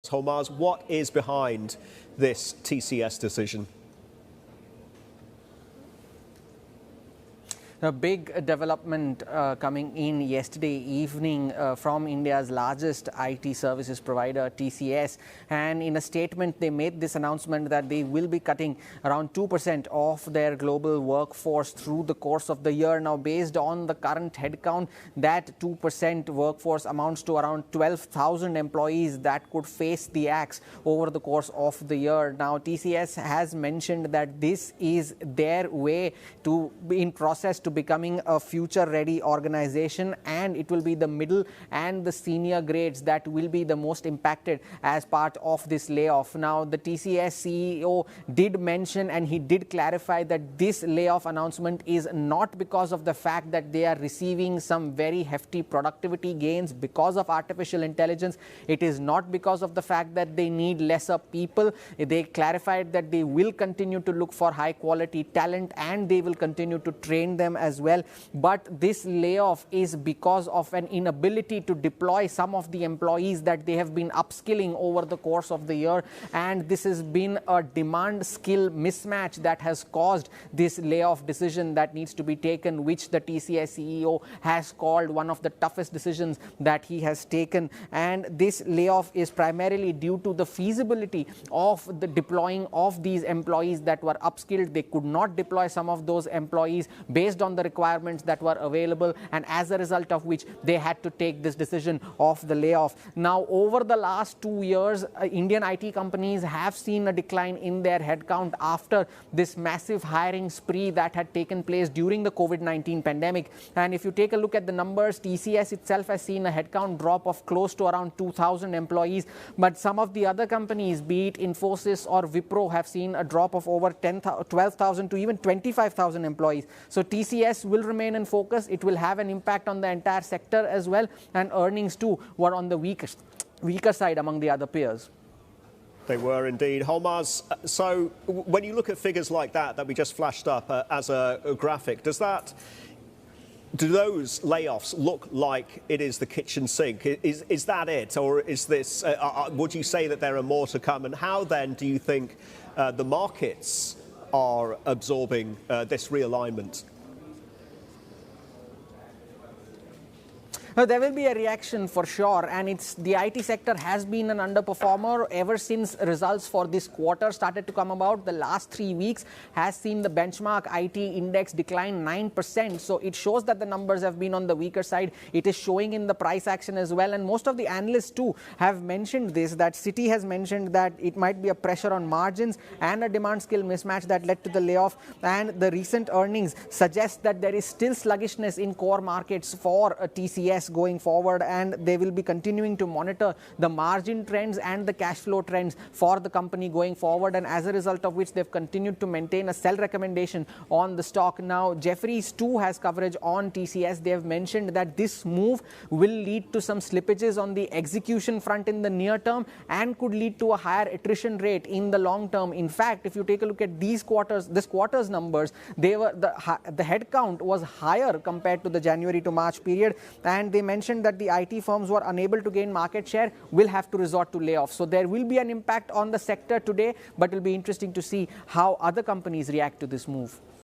Hormaz, what is behind this TCS decision? A big development coming in yesterday evening from India's largest IT services provider, TCS. And in a statement, they made this announcement that they will be cutting around 2% of their global workforce through the course of the year. Now, based on the current headcount, that 2% workforce amounts to around 12,000 employees that could face the axe over the course of the year. Now, TCS has mentioned that this is their way to be in process to becoming a future-ready organization, and it will be the middle and the senior grades that will be the most impacted as part of this layoff. Now, the TCS CEO did mention and he did clarify that this layoff announcement is not because of the fact that they are receiving some very hefty productivity gains because of artificial intelligence. It is not because of the fact that they need lesser people. They clarified that they will continue to look for high-quality talent and they will continue to train them as well. But this layoff is because of an inability to deploy some of the employees that they have been upskilling over the course of the year. And this has been a demand-skill mismatch that has caused this layoff decision that needs to be taken, which the TCS CEO has called one of the toughest decisions that he has taken. And this layoff is primarily due to the feasibility of the deploying of these employees that were upskilled. They could not deploy some of those employees based on the requirements that were available, and as a result of which they had to take this decision of the layoff. Now, over the last 2 years, Indian IT companies have seen a decline in their headcount after this massive hiring spree that had taken place during the COVID-19 pandemic. And if you take a look at the numbers, TCS itself has seen a headcount drop of close to around 2,000 employees, but some of the other companies, be it Infosys or Wipro, have seen a drop of over 12,000 to even 25,000 employees. So TCS will remain in focus. It will have an impact on the entire sector as well, and earnings too were on the weaker side among the other peers. They were indeed. Hormaz, so when you look at figures like that we just flashed up as a graphic, do those layoffs look like it is the kitchen sink? Is that it, or is this? Would you say that there are more to come? And how then do you think the markets are absorbing this realignment? There will be a reaction for sure, and the IT sector has been an underperformer ever since results for this quarter started to come about. The last 3 weeks has seen the benchmark IT index decline 9%. So it shows that the numbers have been on the weaker side. It is showing in the price action as well. And most of the analysts too have mentioned this, that Citi has mentioned that it might be a pressure on margins and a demand skill mismatch that led to the layoff. And the recent earnings suggest that there is still sluggishness in core markets for TCS going forward, and they will be continuing to monitor the margin trends and the cash flow trends for the company going forward, and as a result of which they've continued to maintain a sell recommendation on the stock. Now, Jefferies too has coverage on TCS. They have mentioned that this move will lead to some slippages on the execution front in the near term and could lead to a higher attrition rate in the long term. In fact, if you take a look at this quarter's numbers, the headcount was higher compared to the January to March period, and they mentioned that the IT firms were unable to gain market share, will have to resort to layoffs. So there will be an impact on the sector today, but it will be interesting to see how other companies react to this move.